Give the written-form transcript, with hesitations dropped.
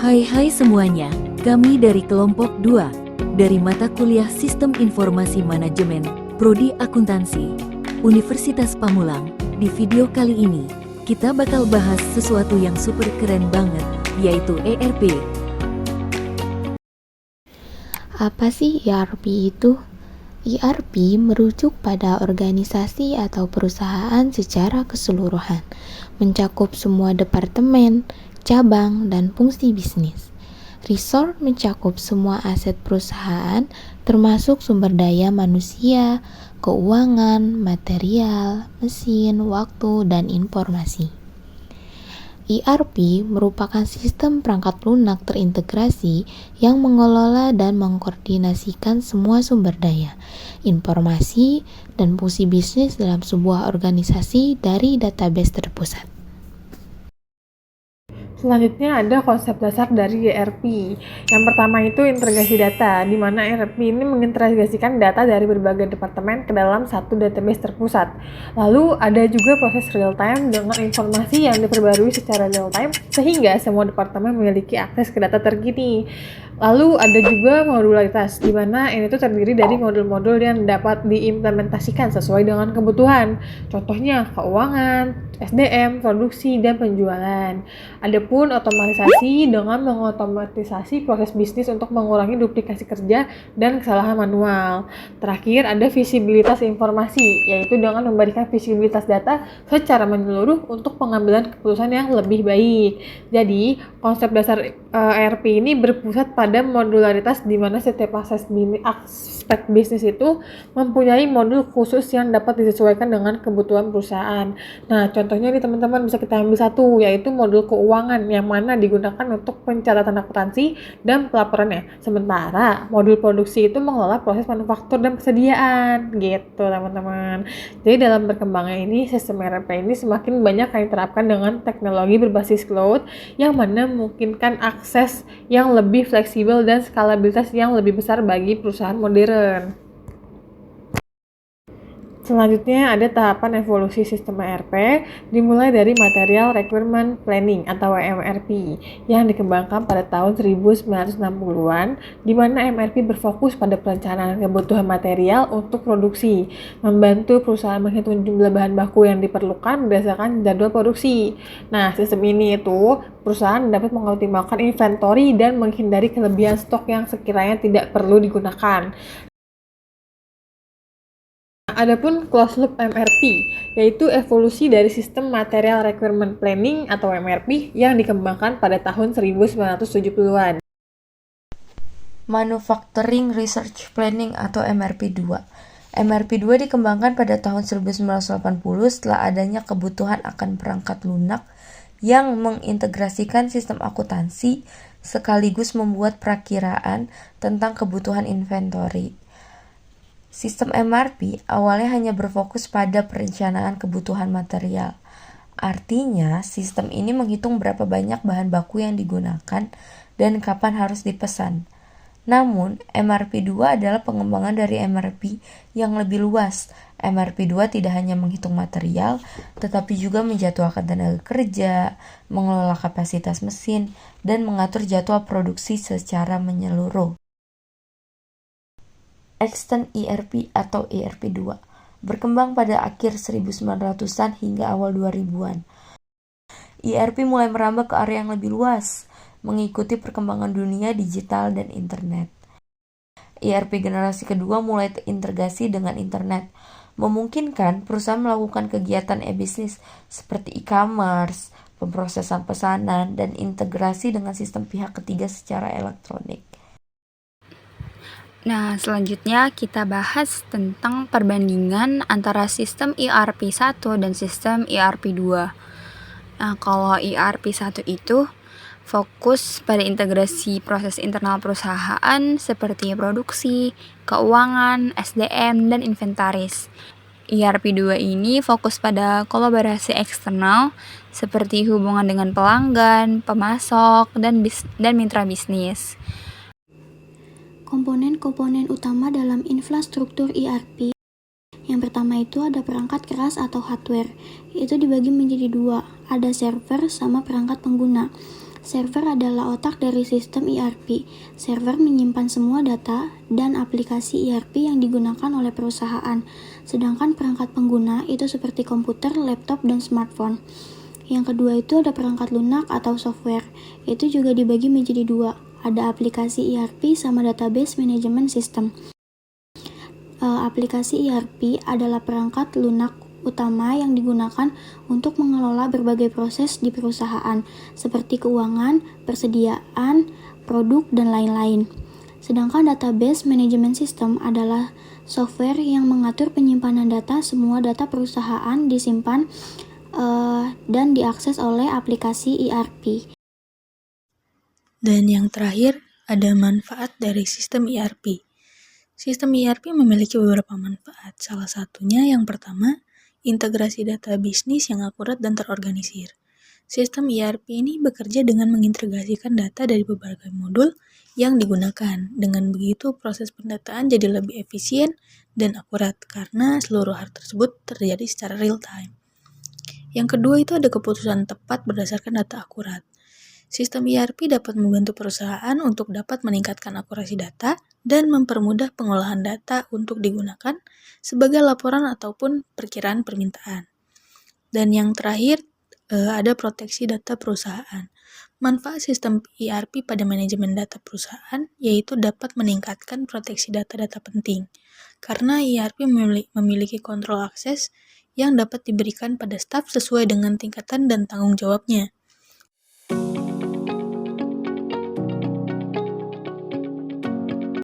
Hai semuanya, kami dari kelompok 2, dari mata kuliah Sistem Informasi Manajemen, Prodi Akuntansi, Universitas Pamulang. Di video kali ini, kita bakal bahas sesuatu yang super keren banget, yaitu ERP. Apa sih ERP itu? ERP merujuk pada organisasi atau perusahaan secara keseluruhan, mencakup semua departemen, cabang, dan fungsi bisnis. Resource mencakup semua aset perusahaan, termasuk sumber daya manusia, keuangan, material, mesin, waktu, dan informasi. ERP merupakan sistem perangkat lunak terintegrasi yang mengelola dan mengkoordinasikan semua sumber daya, informasi, dan fungsi bisnis dalam sebuah organisasi dari database terpusat. Selanjutnya ada konsep dasar dari ERP. Yang pertama itu integrasi data, di mana ERP ini mengintegrasikan data dari berbagai departemen ke dalam satu database terpusat. Lalu ada juga proses real time dengan informasi yang diperbarui secara real time sehingga semua departemen memiliki akses ke data terkini. Lalu ada juga modularitas, di mana ini tuh terdiri dari modul-modul yang dapat diimplementasikan sesuai dengan kebutuhan. Contohnya keuangan, SDM, produksi, dan penjualan. Adapun otomatisasi dengan mengotomatisasi proses bisnis untuk mengurangi duplikasi kerja dan kesalahan manual. Terakhir ada visibilitas informasi, yaitu dengan memberikan visibilitas data secara menyeluruh untuk pengambilan keputusan yang lebih baik. Jadi, konsep dasar ERP ini berpusat pada modularitas, di mana setiap aspek bisnis itu mempunyai modul khusus yang dapat disesuaikan dengan kebutuhan perusahaan. Nah, contohnya nih teman-teman bisa kita ambil satu, yaitu modul keuangan yang mana digunakan untuk pencatatan akuntansi dan pelaporannya. Sementara modul produksi itu mengelola proses manufaktur dan persediaan, gitu teman-teman. Jadi dalam berkembangnya ini, sistem ERP ini semakin banyak yang diterapkan dengan teknologi berbasis cloud yang mana memungkinkan akses yang lebih fleksibel dan skalabilitas yang lebih besar bagi perusahaan modern. Selanjutnya ada tahapan evolusi sistem ERP, dimulai dari Material Requirement Planning atau MRP yang dikembangkan pada tahun 1960-an, di mana MRP berfokus pada perencanaan kebutuhan material untuk produksi, membantu perusahaan menghitung jumlah bahan baku yang diperlukan berdasarkan jadwal produksi. Nah, sistem ini itu perusahaan dapat mengoptimalkan inventory dan menghindari kelebihan stok yang sekiranya tidak perlu digunakan. Adapun closed loop MRP, yaitu evolusi dari sistem Material Requirement Planning atau MRP yang dikembangkan pada tahun 1970-an. Manufacturing Research Planning atau MRP2. MRP2 dikembangkan pada tahun 1980 setelah adanya kebutuhan akan perangkat lunak yang mengintegrasikan sistem akuntansi sekaligus membuat perakiraan tentang kebutuhan inventory. Sistem MRP awalnya hanya berfokus pada perencanaan kebutuhan material. Artinya, sistem ini menghitung berapa banyak bahan baku yang digunakan dan kapan harus dipesan. Namun, MRP2 adalah pengembangan dari MRP yang lebih luas. MRP2 tidak hanya menghitung material, tetapi juga menjadwalkan tenaga kerja, mengelola kapasitas mesin, dan mengatur jadwal produksi secara menyeluruh. Extend ERP atau ERP2 berkembang pada akhir 1900-an hingga awal 2000-an. ERP mulai merambah ke area yang lebih luas, mengikuti perkembangan dunia digital dan internet. ERP generasi kedua mulai terintegrasi dengan internet, memungkinkan perusahaan melakukan kegiatan e-bisnis seperti e-commerce, pemrosesan pesanan, dan integrasi dengan sistem pihak ketiga secara elektronik. Nah, selanjutnya kita bahas tentang perbandingan antara sistem ERP 1 dan sistem ERP 2. Nah, kalau ERP 1 itu fokus pada integrasi proses internal perusahaan seperti produksi, keuangan, SDM, dan inventaris. ERP 2 ini fokus pada kolaborasi eksternal seperti hubungan dengan pelanggan, pemasok, dan mitra bisnis. Komponen-komponen utama dalam infrastruktur ERP. Yang pertama itu ada perangkat keras atau hardware. Itu dibagi menjadi dua, ada server sama perangkat pengguna. Server adalah otak dari sistem ERP. Server menyimpan semua data dan aplikasi ERP yang digunakan oleh perusahaan, sedangkan perangkat pengguna itu seperti komputer, laptop, dan smartphone. Yang kedua itu ada perangkat lunak atau software. Itu juga dibagi menjadi dua. Ada aplikasi ERP sama database management system. Aplikasi ERP adalah perangkat lunak utama yang digunakan untuk mengelola berbagai proses di perusahaan, seperti keuangan, persediaan, produk, dan lain-lain. Sedangkan database management system adalah software yang mengatur penyimpanan data. Semua data perusahaan disimpan dan diakses oleh aplikasi ERP. Dan yang terakhir, ada manfaat dari sistem ERP. Sistem ERP memiliki beberapa manfaat. Salah satunya yang pertama, integrasi data bisnis yang akurat dan terorganisir. Sistem ERP ini bekerja dengan mengintegrasikan data dari berbagai modul yang digunakan. Dengan begitu, proses pendataan jadi lebih efisien dan akurat karena seluruh hal tersebut terjadi secara real time. Yang kedua itu ada keputusan tepat berdasarkan data akurat. Sistem ERP dapat membantu perusahaan untuk dapat meningkatkan akurasi data dan mempermudah pengolahan data untuk digunakan sebagai laporan ataupun perkiraan permintaan. Dan yang terakhir, ada proteksi data perusahaan. Manfaat sistem ERP pada manajemen data perusahaan yaitu dapat meningkatkan proteksi data-data penting, karena ERP memiliki kontrol akses yang dapat diberikan pada staf sesuai dengan tingkatan dan tanggung jawabnya.